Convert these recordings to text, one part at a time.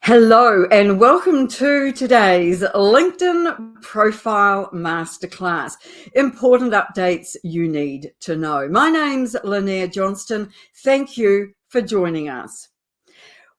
Hello and welcome to today's LinkedIn Profile Masterclass. Important updates you need to know. My name's Lynnaire Johnston. Thank you for joining us.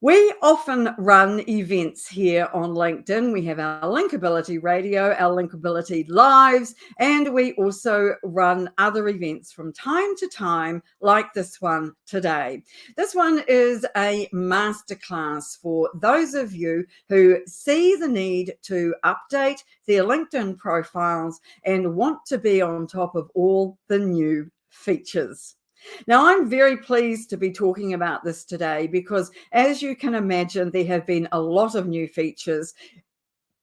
We often run events here on LinkedIn. We have our Linkability Radio, our Linkability Lives, and we also run other events from time to time, like this one today. This one is a masterclass for those of you who see the need to update their LinkedIn profiles and want to be on top of all the new features. Now, I'm very pleased to be talking about this today because, as you can imagine, there have been a lot of new features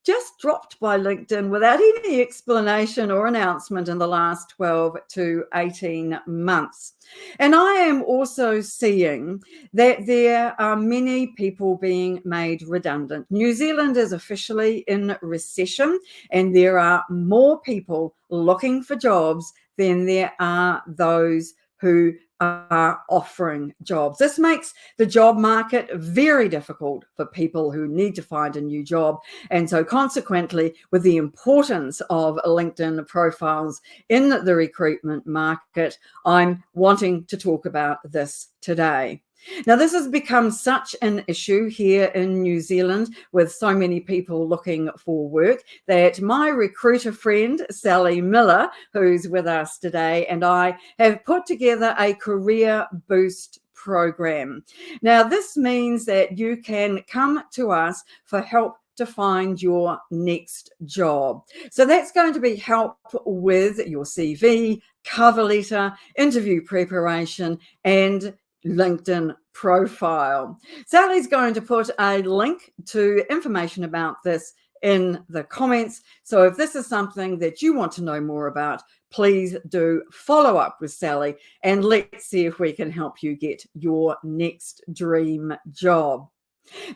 just dropped by LinkedIn without any explanation or announcement in the last 12 to 18 months. And I am also seeing that there are many people being made redundant. New Zealand is officially in recession, and there are more people looking for jobs than there are those who are offering jobs. This makes the job market very difficult for people who need to find a new job. And so consequently, with the importance of LinkedIn profiles in the recruitment market, I'm wanting to talk about this today. Now, this has become such an issue here in New Zealand with so many people looking for work that my recruiter friend, Sally Miller, who's with us today, and I have put together a career boost program. Now, this means that you can come to us for help to find your next job. So that's going to be help with your CV, cover letter, interview preparation, and LinkedIn profile. Sally's going to put a link to information about this in the comments. So if this is something that you want to know more about, please do follow up with Sally and let's see if we can help you get your next dream job.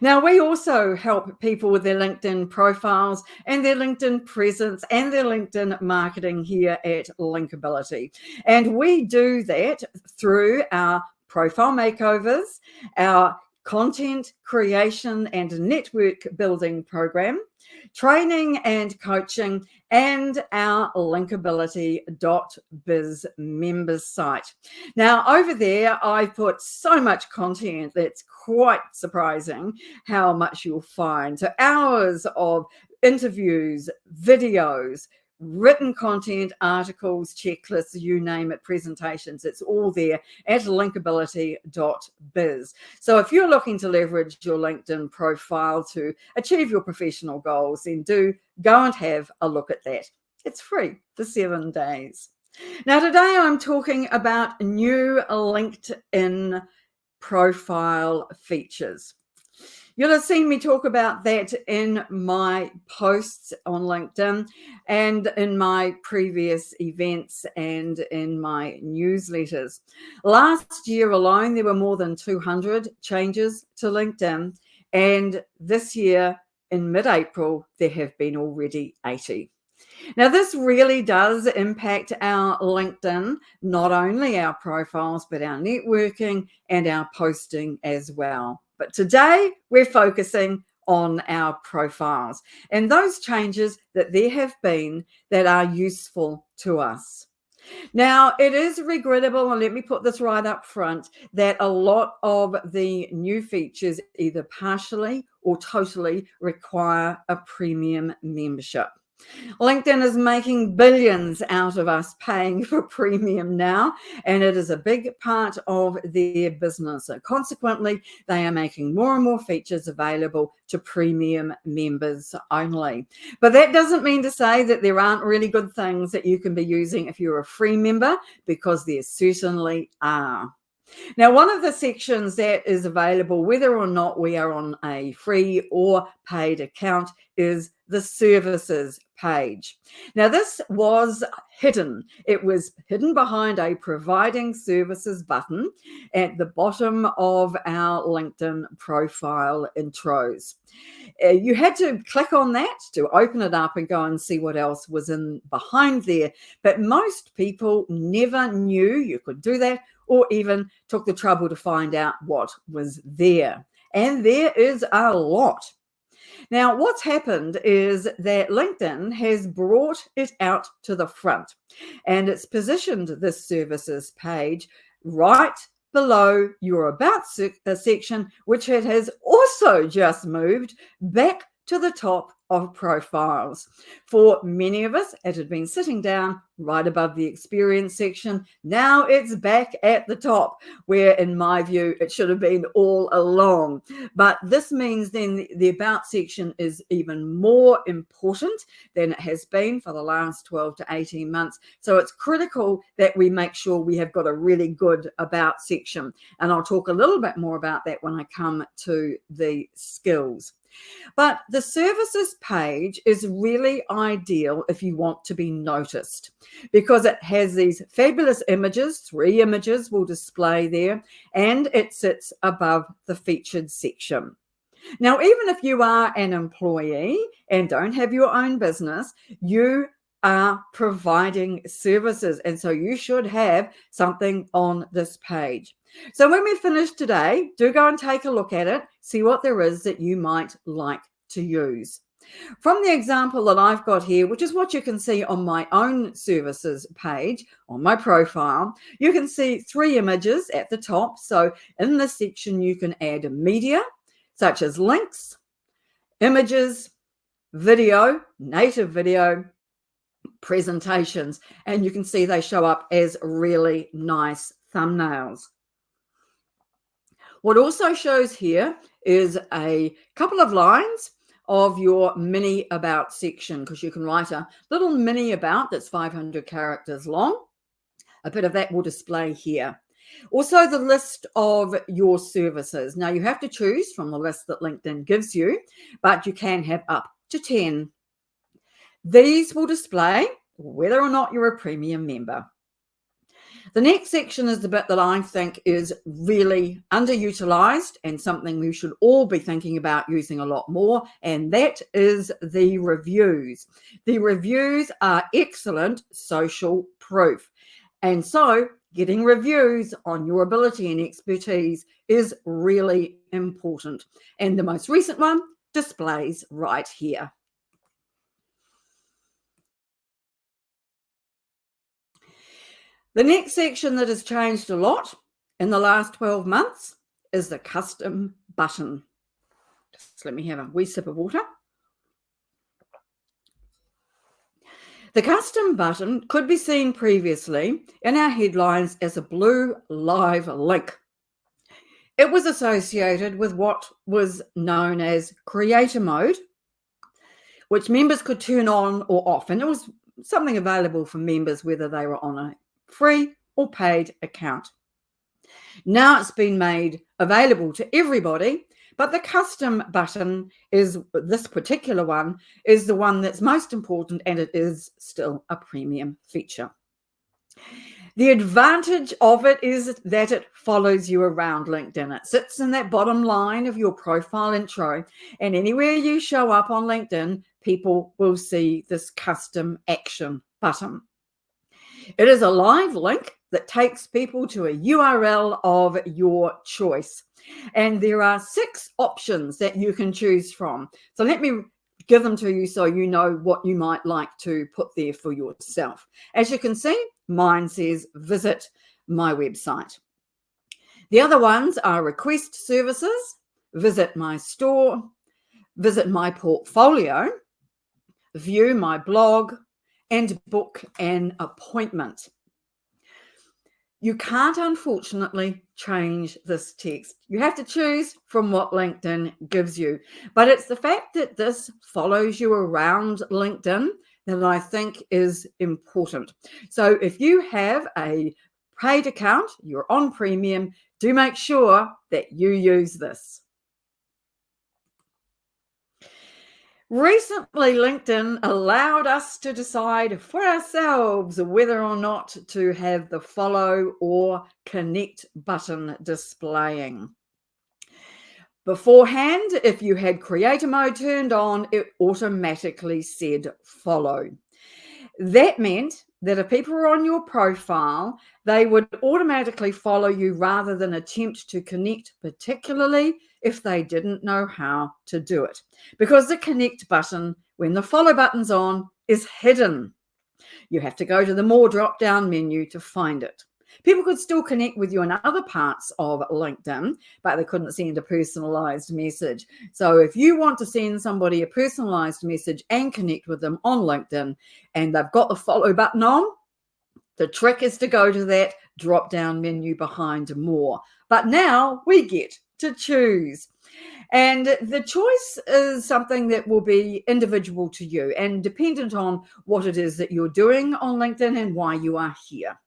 Now, we also help people with their LinkedIn profiles and their LinkedIn presence and their LinkedIn marketing here at Linkability. And we do that through our profile makeovers, our content creation and network building program, training and coaching, and our linkability.biz members site. Now, over there, I've put so much content that's quite surprising how much you'll find. So hours of interviews, videos, written content, articles, checklists, you name it, presentations, it's all there at linkability.biz. So if you're looking to leverage your LinkedIn profile to achieve your professional goals, then do go and have a look at that. It's free for 7 days. Now, today I'm talking about new LinkedIn profile features. You'll have seen me talk about that in my posts on LinkedIn and in my previous events and in my newsletters. Last year alone, there were more than 200 changes to LinkedIn, and this year in mid-April, there have been already 80. Now, this really does impact our LinkedIn, not only our profiles, but our networking and our posting as well. But today we're focusing on our profiles and those changes that there have been that are useful to us. Now, it is regrettable, and let me put this right up front, that a lot of the new features either partially or totally require a premium membership. LinkedIn is making billions out of us paying for premium now, and it is a big part of their business. So consequently, they are making more and more features available to premium members only. But that doesn't mean to say that there aren't really good things that you can be using if you're a free member, because there certainly are. Now, one of the sections that is available, whether or not we are on a free or paid account, is the services page. Now, this was hidden. It was hidden behind a providing services button at the bottom of our LinkedIn profile intros. You had to click on that to open it up and go and see what else was in behind there. But most people never knew you could do that, or even took the trouble to find out what was there. And there is a lot. Now, what's happened is that LinkedIn has brought it out to the front, and it's positioned this services page right below your About section, which it has also just moved back to the top of profiles. For many of us, it had been sitting down right above the experience section. Now it's back at the top, where in my view, it should have been all along. But this means then the About section is even more important than it has been for the last 12 to 18 months. So it's critical that we make sure we have got a really good About section. And I'll talk a little bit more about that when I come to the skills. But the services page is really ideal if you want to be noticed, because it has these fabulous images. 3 images will display there, and it sits above the featured section. Now, even if you are an employee and don't have your own business, you are providing services, and so you should have something on this page. So when we finish today, do go and take a look at it, see what there is that you might like to use. From the example that I've got here, which is what you can see on my own services page, on my profile, you can see 3 images at the top. So in this section, you can add media, such as links, images, video, native video, presentations, and you can see they show up as really nice thumbnails. What also shows here is a couple of lines of your mini about section, because you can write a little mini about that's 500 characters long. A bit of that will display here. Also, the list of your services. Now, you have to choose from the list that LinkedIn gives you, but you can have up to 10. These will display whether or not you're a premium member. The next section is the bit that I think is really underutilized and something we should all be thinking about using a lot more, and that is the reviews. The reviews are excellent social proof. And so getting reviews on your ability and expertise is really important. And the most recent one displays right here. The next section that has changed a lot in the last 12 months is the custom button. Just let me have a wee sip of water. The custom button could be seen previously in our headlines as a blue live link. It was associated with what was known as creator mode, which members could turn on or off, and it was something available for members whether they were on a free or paid account. Now it's been made available to everybody, but the custom button is, this particular one, is the one that's most important, and it is still a premium feature. The advantage of it is that it follows you around LinkedIn. It sits in that bottom line of your profile intro, and anywhere you show up on LinkedIn, people will see this custom action button. It is a live link that takes people to a URL of your choice. And there are 6 options that you can choose from. So let me give them to you so you know what you might like to put there for yourself. As you can see, mine says visit my website. The other ones are request services, visit my store, visit my portfolio, view my blog, and book an appointment. You can't, unfortunately, change this text. You have to choose from what LinkedIn gives you. But it's the fact that this follows you around LinkedIn that I think is important. So if you have a paid account, you're on premium, do make sure that you use this. Recently, LinkedIn allowed us to decide for ourselves whether or not to have the follow or connect button displaying. Beforehand, if you had creator mode turned on, it automatically said follow. That meant that if people are on your profile, they would automatically follow you rather than attempt to connect, particularly if they didn't know how to do it. Because the connect button, when the follow button's on, is hidden. You have to go to the more drop-down menu to find it. People could still connect with you in other parts of LinkedIn, but they couldn't send a personalized message. So if you want to send somebody a personalized message and connect with them on LinkedIn and they've got the follow button on, the trick is to go to that drop-down menu behind more. But now we get to choose. And the choice is something that will be individual to you and dependent on what it is that you're doing on LinkedIn and why you are here.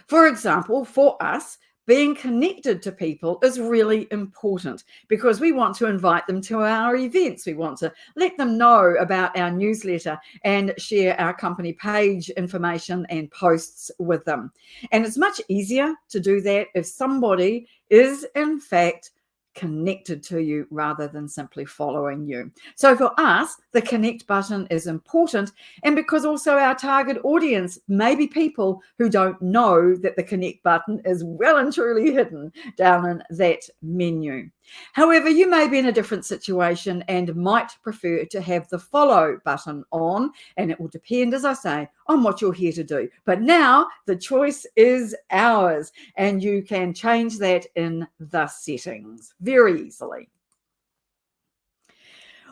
For example, for us, being connected to people is really important because we want to invite them to our events. We want to let them know about our newsletter and share our company page information and posts with them. And it's much easier to do that if somebody is, in fact, connected to you rather than simply following you. So for us, the connect button is important, and because also our target audience may be people who don't know that the connect button is well and truly hidden down in that menu. However, you may be in a different situation and might prefer to have the follow button on, and it will depend, as I say, on what you're here to do. But now the choice is ours, and you can change that in the settings very easily.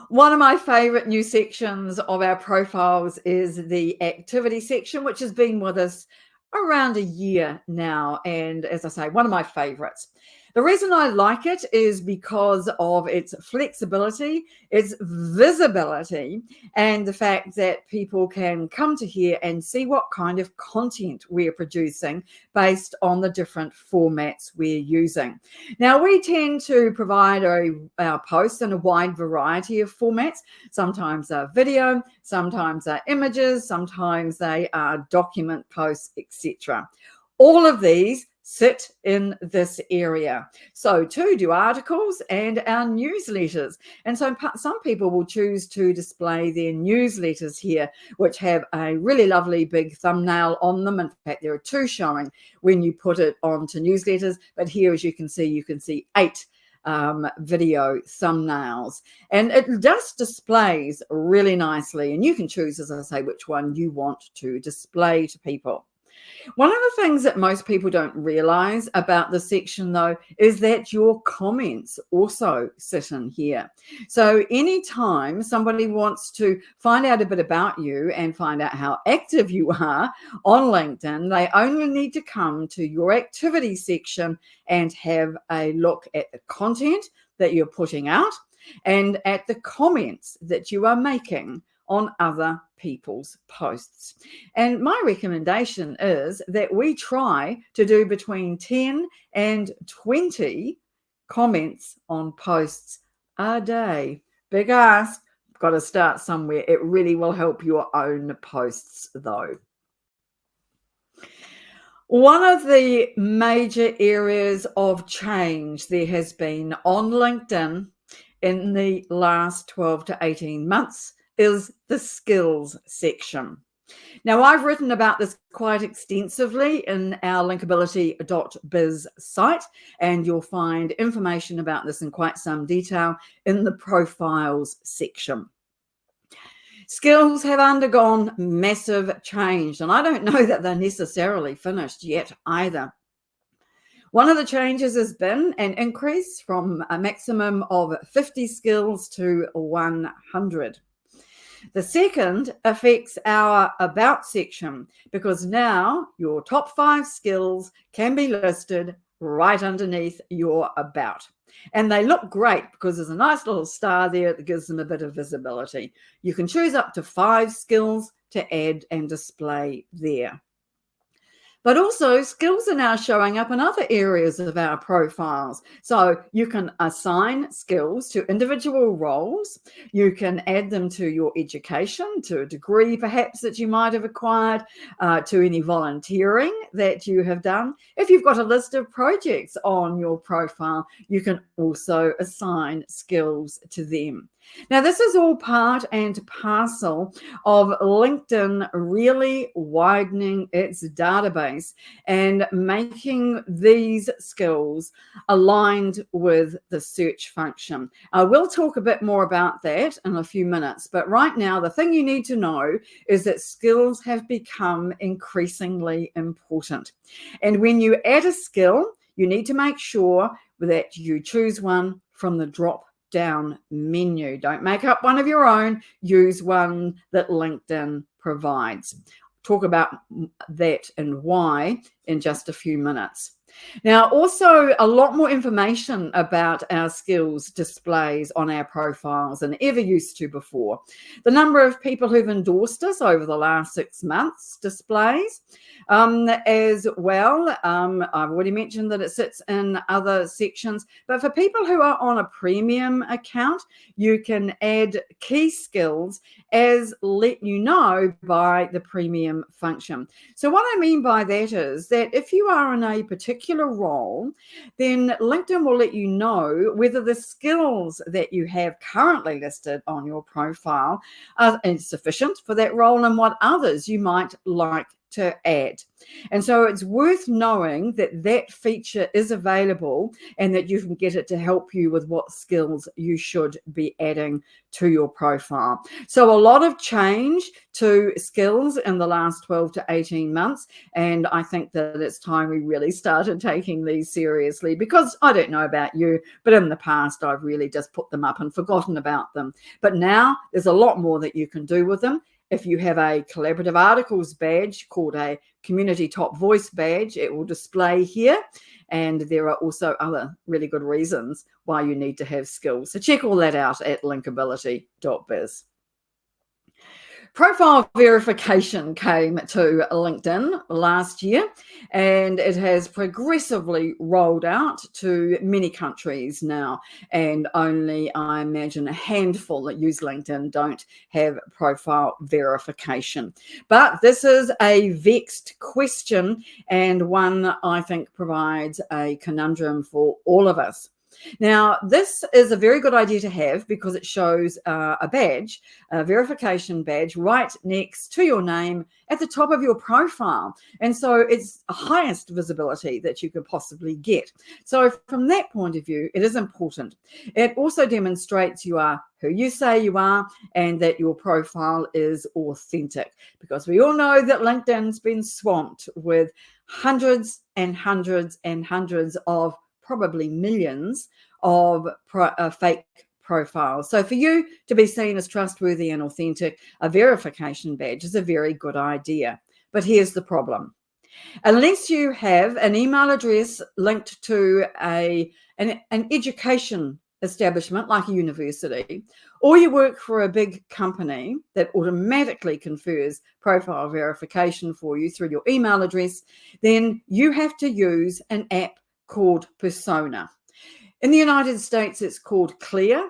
One of my favorite new sections of our profiles is the activity section, which has been with us around a year now. And as I say, one of my favorites. The reason I like it is because of its flexibility, its visibility, and the fact that people can come to here and see what kind of content we're producing based on the different formats we're using. Now, we tend to provide our posts in a wide variety of formats. Sometimes they're video, sometimes they're images, sometimes they are document posts, etc. All of these sit in this area. So too do articles and our newsletters. And so some people will choose to display their newsletters here, which have a really lovely big thumbnail on them. In fact, there are two showing when you put it onto newsletters. But here, as you can see 8 video thumbnails, and it just displays really nicely. And you can choose, as I say, which one you want to display to people. One of the things that most people don't realize about this section, though, is that your comments also sit in here. So anytime somebody wants to find out a bit about you and find out how active you are on LinkedIn, they only need to come to your activity section and have a look at the content that you're putting out and at the comments that you are making on other people's posts. And my recommendation is that we try to do between 10 and 20 comments on posts a day. Big ask, got to start somewhere. It really will help your own posts, though. One of the major areas of change there has been on LinkedIn in the last 12 to 18 months is the skills section. Now, I've written about this quite extensively in our linkability.biz site, and you'll find information about this in quite some detail in the profiles section. Skills have undergone massive change, and I don't know that they're necessarily finished yet either. One of the changes has been an increase from a maximum of 50 skills to 100. The second affects our about section, because now your top 5 skills can be listed right underneath your about. And they look great because there's a nice little star there that gives them a bit of visibility. You can choose up to 5 skills to add and display there. But also skills are now showing up in other areas of our profiles. So you can assign skills to individual roles. You can add them to your education, to a degree perhaps that you might have acquired, to any volunteering that you have done. If you've got a list of projects on your profile, you can also assign skills to them. Now, this is all part and parcel of LinkedIn really widening its database and making these skills aligned with the search function. We'll talk a bit more about that in a few minutes, but right now, the thing you need to know is that skills have become increasingly important. And when you add a skill, you need to make sure that you choose one from the drop down menu. Don't make up one of your own. Use one that LinkedIn provides. Talk about that and why in just a few minutes. Now, also a lot more information about our skills displays on our profiles than ever used to before. The number of people who've endorsed us over the last 6 months displays as well. I've already mentioned that it sits in other sections, but for people who are on a premium account, you can add key skills as let you know by the premium function. So what I mean by that is that if you are in a particular role, then LinkedIn will let you know whether the skills that you have currently listed on your profile are sufficient for that role and what others you might like to add. And so it's worth knowing that that feature is available and that you can get it to help you with what skills you should be adding to your profile. So a lot of change to skills in the last 12 to 18 months. And I think that it's time we really started taking these seriously, because I don't know about you, but in the past, I've really just put them up and forgotten about them. But now there's a lot more that you can do with them. If you have a collaborative articles badge called a community top voice badge, it will display here. And there are also other really good reasons why you need to have skills. So check all that out at linkability.biz. Profile verification came to LinkedIn last year, and it has progressively rolled out to many countries now. And only, I imagine, a handful that use LinkedIn don't have profile verification. But this is a vexed question, and one I think provides a conundrum for all of us. Now, this is a very good idea to have because it shows a badge, a verification badge, right next to your name at the top of your profile. And so it's the highest visibility that you could possibly get. So from that point of view, it is important. It also demonstrates you are who you say you are and that your profile is authentic, because we all know that LinkedIn's been swamped with hundreds and hundreds and hundreds of, probably millions of fake profiles. So for you to be seen as trustworthy and authentic, a verification badge is a very good idea. But here's the problem. Unless you have an email address linked to an education establishment like a university, or you work for a big company that automatically confers profile verification for you through your email address, then you have to use an app called Persona. In the United States, it's called Clear.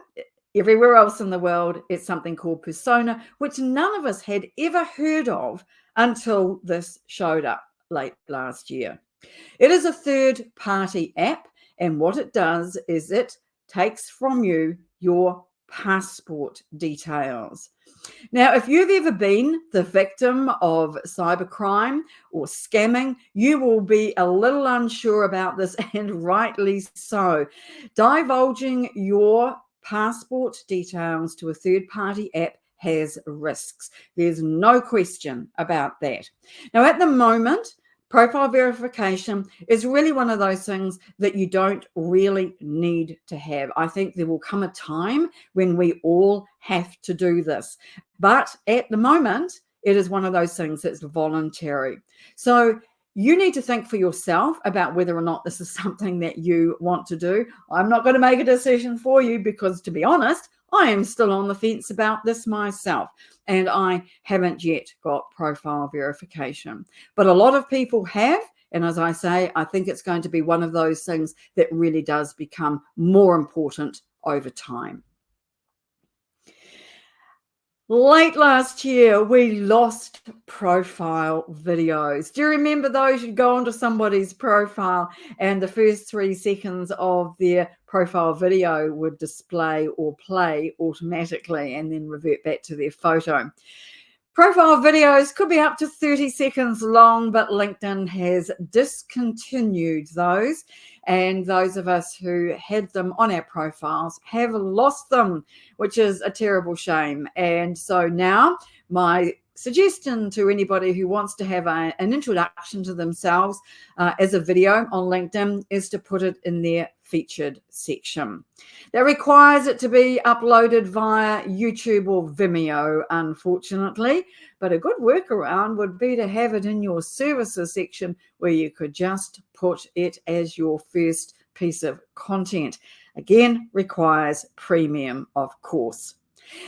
Everywhere else in the world, it's something called Persona, which none of us had ever heard of until this showed up late last year. It is a third-party app, and what it does is it takes from you your passport details. Now, if you've ever been the victim of cybercrime or scamming, you will be a little unsure about this, and rightly so. Divulging your passport details to a third-party app has risks. There's no question about that. Now, at the moment, profile verification is really one of those things that you don't really need to have. I think there will come a time when we all have to do this. But at the moment, it is one of those things that's voluntary. So you need to think for yourself about whether or not this is something that you want to do. I'm not going to make a decision for you because, to be honest, I am still on the fence about this myself, and I haven't yet got profile verification. But a lot of people have, and as I say, I think it's going to be one of those things that really does become more important over time. Late last year, we lost profile videos. Do you remember those? You'd go onto somebody's profile and the first 3 seconds of their profile video would display or play automatically and then revert back to their photo. Profile videos could be up to 30 seconds long, but LinkedIn has discontinued those. And those of us who had them on our profiles have lost them, which is a terrible shame. And so now my suggestion to anybody who wants to have an introduction to themselves as a video on LinkedIn is to put it in their featured section. That requires it to be uploaded via YouTube or Vimeo, unfortunately, but a good workaround would be to have it in your services section where you could just put it as your first piece of content. Again, requires premium, of course.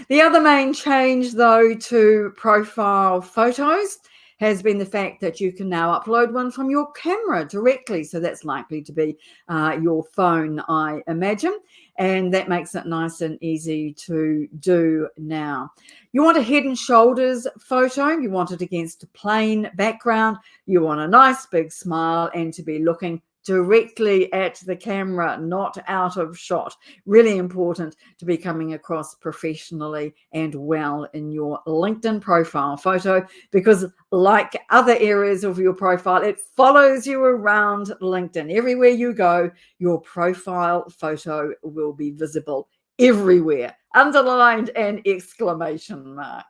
The other main change, though, to profile photos has been the fact that you can now upload one from your camera directly. So that's likely to be your phone, I imagine. And that makes it nice and easy to do now. You want a head and shoulders photo. You want it against a plain background. You want a nice big smile and to be looking directly at the camera, not out of shot. Really important to be coming across professionally and well in your LinkedIn profile photo, because like other areas of your profile, it follows you around LinkedIn. Everywhere you go, your profile photo will be visible everywhere, underlined and exclamation mark.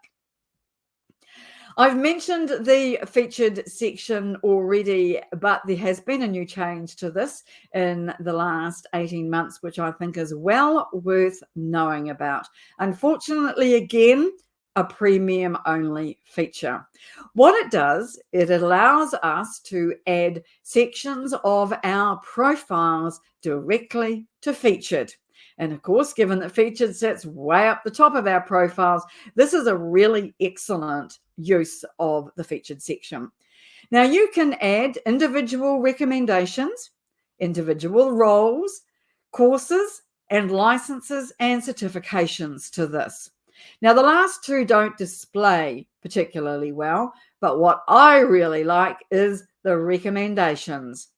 I've mentioned the featured section already, but there has been a new change to this in the last 18 months, which I think is well worth knowing about. Unfortunately, again, a premium only feature. What it does, it allows us to add sections of our profiles directly to featured. And of course, given that featured sits way up the top of our profiles, this is a really excellent use of the featured section. Now, you can add individual recommendations, individual roles, courses, and licenses and certifications to this. Now, the last two don't display particularly well, but what I really like is the recommendations.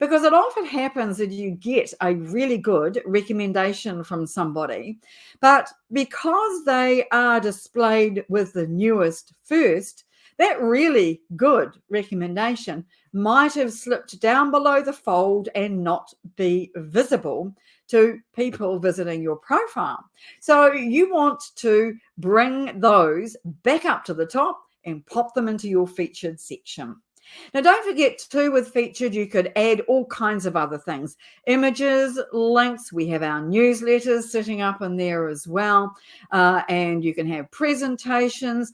Because it often happens that you get a really good recommendation from somebody, but because they are displayed with the newest first, that really good recommendation might have slipped down below the fold and not be visible to people visiting your profile. So you want to bring those back up to the top and pop them into your featured section. Now, don't forget too, with featured, you could add all kinds of other things. Images, links, we have our newsletters sitting up in there as well. And you can have presentations.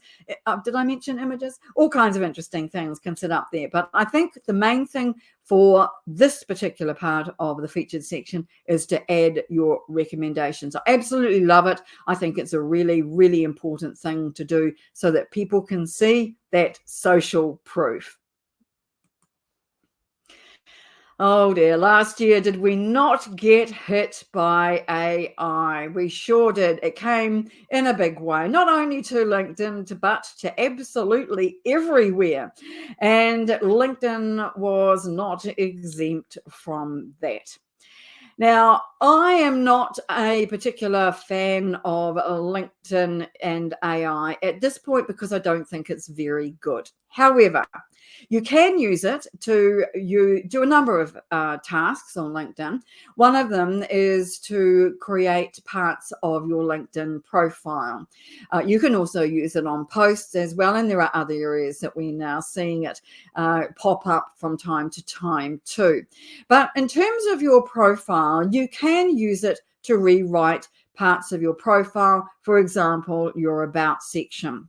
Did I mention images? All kinds of interesting things can sit up there. But I think the main thing for this particular part of the featured section is to add your recommendations. I absolutely love it. I think it's a really, really important thing to do so that people can see that social proof. Oh dear, last year, did we not get hit by AI? We sure did. It came in a big way, not only to LinkedIn, but to absolutely everywhere. And LinkedIn was not exempt from that. Now, I am not a particular fan of LinkedIn and AI at this point because I don't think it's very good. However, you can use it to do a number of tasks on LinkedIn. One of them is to create parts of your LinkedIn profile. You can also use it on posts as well, and there are other areas that we're now seeing it pop up from time to time too. But in terms of your profile, you can use it to rewrite parts of your profile, for example, your about section.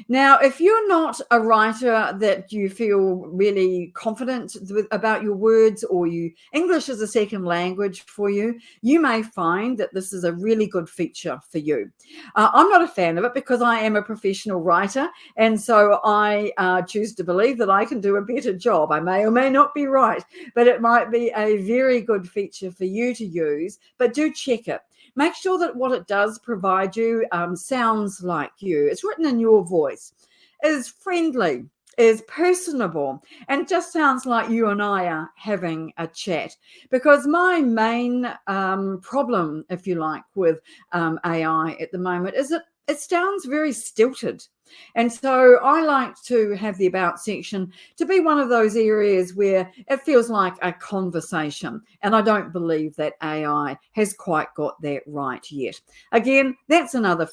Now, if you're not a writer that you feel really confident about your words, or English is a second language for you, you may find that this is a really good feature for you. I'm not a fan of it because I am a professional writer, and so I choose to believe that I can do a better job. I may or may not be right, but it might be a very good feature for you to use, but do check it. Make sure that what it does provide you sounds like you. It's written in your voice, is friendly, is personable, and it just sounds like you and I are having a chat. Because my main problem, if you like, with AI at the moment is that it sounds very stilted. And so I like to have the about section to be one of those areas where it feels like a conversation. And I don't believe that AI has quite got that right yet. Again, that's another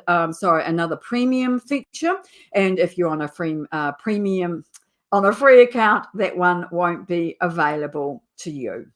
another premium feature. And if you're on a premium, on a free account, that one won't be available to you.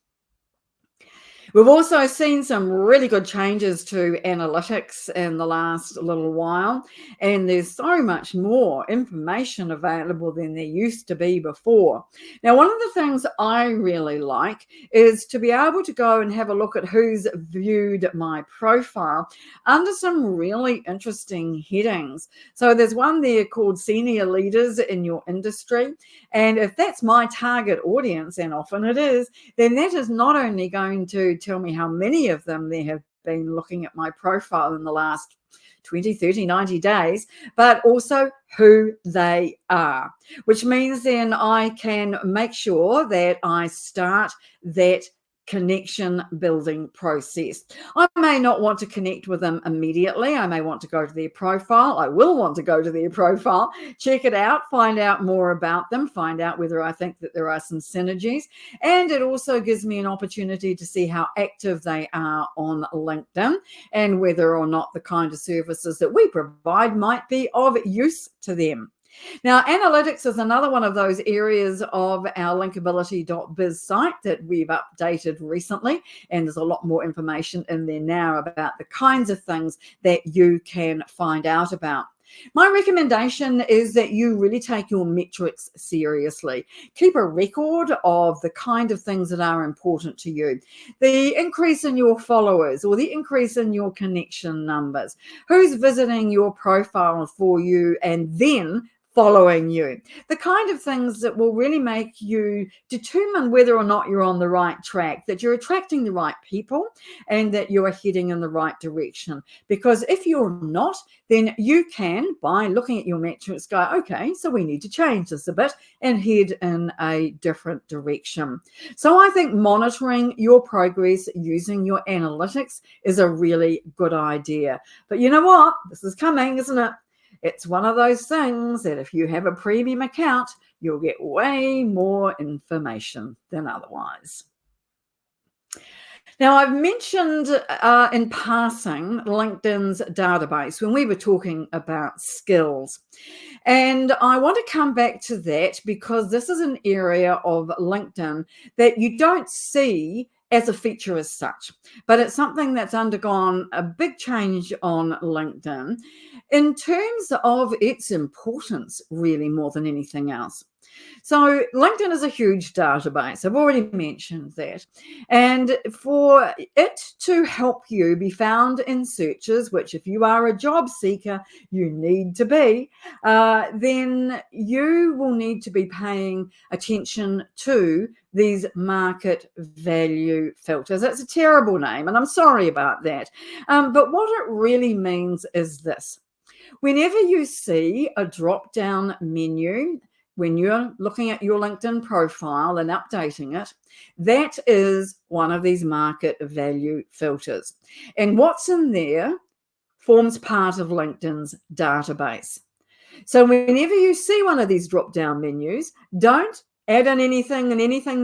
We've also seen some really good changes to analytics in the last little while, and there's so much more information available than there used to be before. Now, one of the things I really like is to be able to go and have a look at who's viewed my profile under some really interesting headings. So there's one there called Senior Leaders in Your Industry, and if that's my target audience, and often it is, then that is not only going to tell me how many of them there have been looking at my profile in the last 20, 30, 90 days, but also who they are, which means then I can make sure that I start that connection building process. I may not want to connect with them immediately. I may want to go to their profile. I will want to go to their profile, check it out, find out more about them, find out whether I think that there are some synergies. And it also gives me an opportunity to see how active they are on LinkedIn and whether or not the kind of services that we provide might be of use to them. Now, analytics is another one of those areas of our linkability.biz site that we've updated recently, and there's a lot more information in there now about the kinds of things that you can find out about. My recommendation is that you really take your metrics seriously. Keep a record of the kind of things that are important to you. The increase in your followers or the increase in your connection numbers. Who's visiting your profile for you and then following you. The kind of things that will really make you determine whether or not you're on the right track, that you're attracting the right people and that you are heading in the right direction. Because if you're not, then you can, by looking at your metrics, go, okay, so we need to change this a bit and head in a different direction. So I think monitoring your progress using your analytics is a really good idea. But you know what? This is coming, isn't it? It's one of those things that if you have a premium account, you'll get way more information than otherwise. Now, I've mentioned in passing LinkedIn's database when we were talking about skills. And I want to come back to that because this is an area of LinkedIn that you don't see as a feature as such, but it's something that's undergone a big change on LinkedIn in terms of its importance, really more than anything else. So LinkedIn is a huge database. I've already mentioned that. And for it to help you be found in searches, which if you are a job seeker, you need to be, then you will need to be paying attention to these market value filters. It's a terrible name, and I'm sorry about that. But what it really means is this. Whenever you see a drop-down menu, when you're looking at your LinkedIn profile and updating it, that is one of these market value filters. And what's in there forms part of LinkedIn's database. So whenever you see one of these drop-down menus, don't add in anything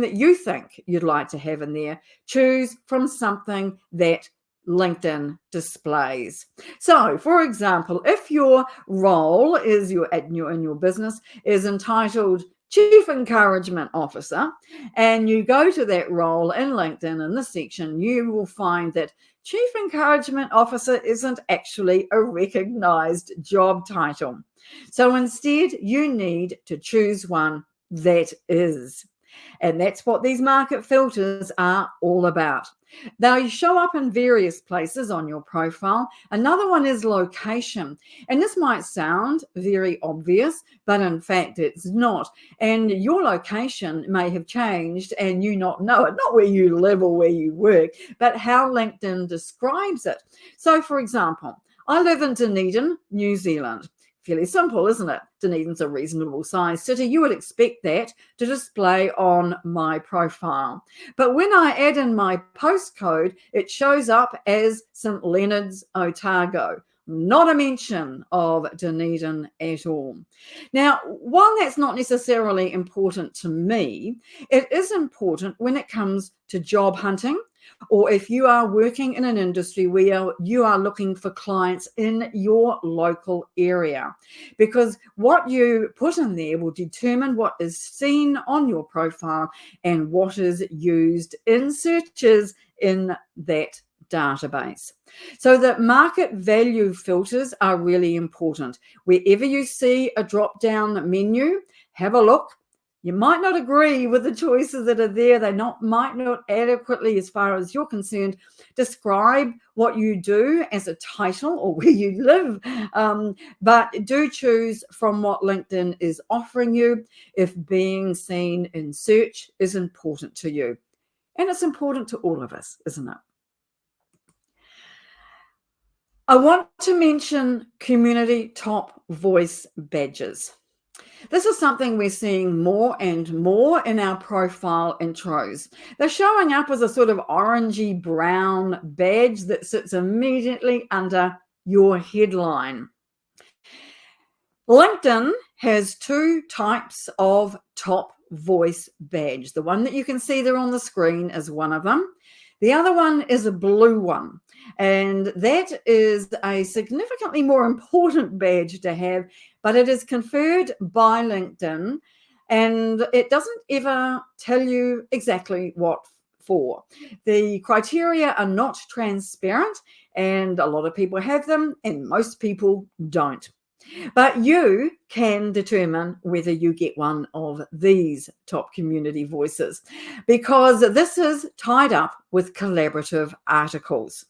that you think you'd like to have in there. Choose from something that LinkedIn displays. So, for example, if your role is in your business is entitled Chief Encouragement Officer, and you go to that role in LinkedIn in this section, you will find that Chief Encouragement Officer isn't actually a recognized job title. So instead, you need to choose one that is. And that's what these market filters are all about. They show up in various places on your profile. Another one is location. And this might sound very obvious, but in fact, it's not. And your location may have changed and you not know it, not where you live or where you work, but how LinkedIn describes it. So, for example, I live in Dunedin, New Zealand. Fairly simple, isn't it? Dunedin's a reasonable sized city. You would expect that to display on my profile. But when I add in my postcode, it shows up as St. Leonard's, Otago. Not a mention of Dunedin at all. Now, while that's not necessarily important to me, it is important when it comes to job hunting, or if you are working in an industry where you are looking for clients in your local area, because what you put in there will determine what is seen on your profile and what is used in searches in that database. So the market value filters are really important. Wherever you see a drop-down menu, have a look. You might not agree with the choices that are there. They might not adequately, as far as you're concerned, describe what you do as a title or where you live. But do choose from what LinkedIn is offering you if being seen in search is important to you. And it's important to all of us, isn't it? I want to mention community top voice badges. This is something we're seeing more and more in our profile intros. They're showing up as a sort of orangey brown badge that sits immediately under your headline. LinkedIn has two types of top voice badge. The one that you can see there on the screen is one of them. The other one is a blue one, and that is a significantly more important badge to have, but it is conferred by LinkedIn, and it doesn't ever tell you exactly what for. The criteria are not transparent, and a lot of people have them, and most people don't. But you can determine whether you get one of these top community voices, because this is tied up with collaborative articles.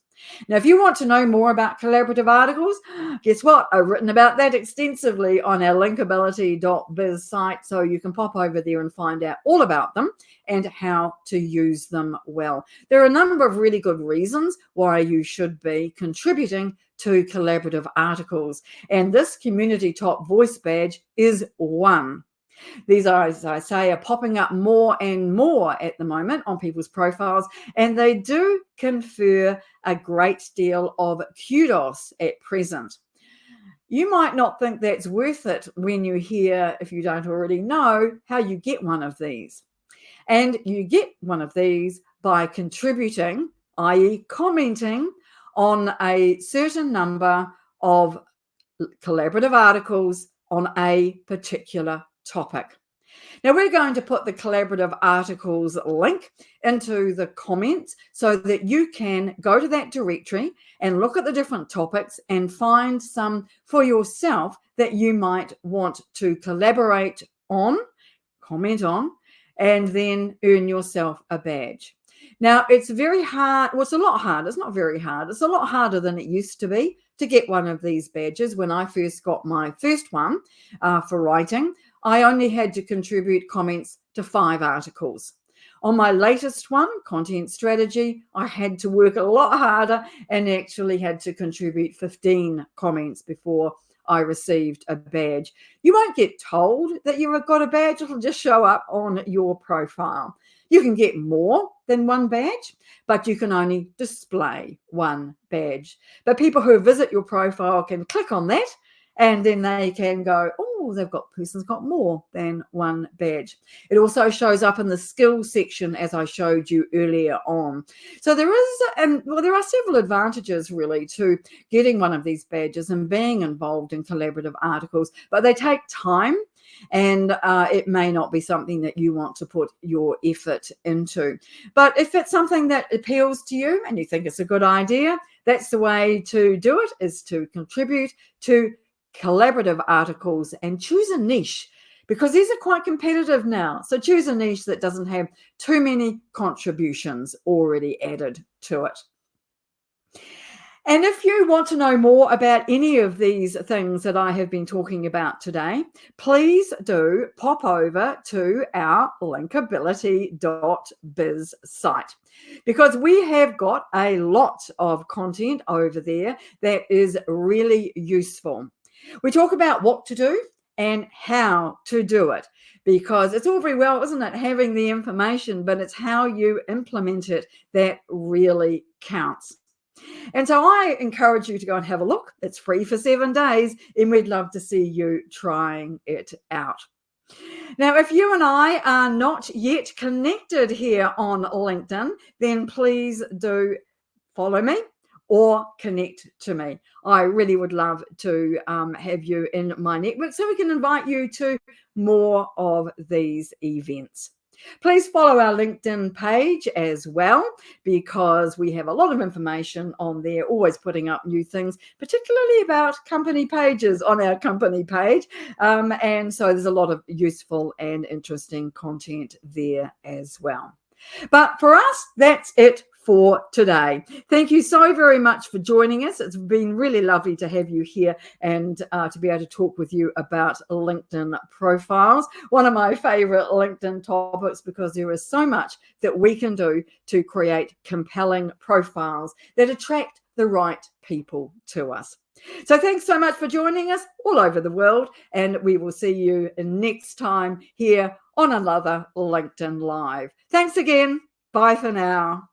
Now, if you want to know more about collaborative articles, guess what? I've written about that extensively on our linkability.biz site, so you can pop over there and find out all about them and how to use them well. There are a number of really good reasons why you should be contributing to collaborative articles, and this community top voice badge is one. These are, as I say, are popping up more and more at the moment on people's profiles, and they do confer a great deal of kudos at present. You might not think that's worth it when you hear, if you don't already know, how you get one of these. And you get one of these by contributing, i.e. commenting, on a certain number of collaborative articles on a particular topic. Now, we're going to put the collaborative articles link into the comments so that you can go to that directory and look at the different topics and find some for yourself that you might want to collaborate on, comment on, and then earn yourself a badge. Now, it's very hard. Well, it's a lot harder. It's not very hard. It's a lot harder than it used to be to get one of these badges. When I first got my first one for writing, I only had to contribute comments to 5 articles. On my latest one, Content Strategy, I had to work a lot harder and actually had to contribute 15 comments before I received a badge. You won't get told that you've got a badge. It'll just show up on your profile. You can get more than one badge, but you can only display one badge. But people who visit your profile can click on that, and then they can go, oh, person's got more than one badge. It also shows up in the skills section, as I showed you earlier on. So there are several advantages really to getting one of these badges and being involved in collaborative articles, but they take time. and it may not be something that you want to put your effort into. But if it's something that appeals to you and you think it's a good idea, that's the way to do it, is to contribute to collaborative articles and choose a niche, because these are quite competitive now. So choose a niche that doesn't have too many contributions already added to it. And if you want to know more about any of these things that I have been talking about today, please do pop over to our linkability.biz site, because we have got a lot of content over there that is really useful. We talk about what to do and how to do it, because it's all very well, isn't it, having the information, but it's how you implement it that really counts. And so I encourage you to go and have a look. It's free for 7 days, and we'd love to see you trying it out. Now, if you and I are not yet connected here on LinkedIn, then please do follow me or connect to me. I really would love to have you in my network so we can invite you to more of these events. Please follow our LinkedIn page as well, because we have a lot of information on there, always putting up new things, particularly about company pages on our company page. And so there's a lot of useful and interesting content there as well. But for us, that's it for today. Thank you so very much for joining us. It's been really lovely to have you here and to be able to talk with you about LinkedIn profiles, one of my favorite LinkedIn topics, because there is so much that we can do to create compelling profiles that attract the right people to us. So thanks so much for joining us all over the world, and we will see you next time here on another LinkedIn Live. Thanks again. Bye for now.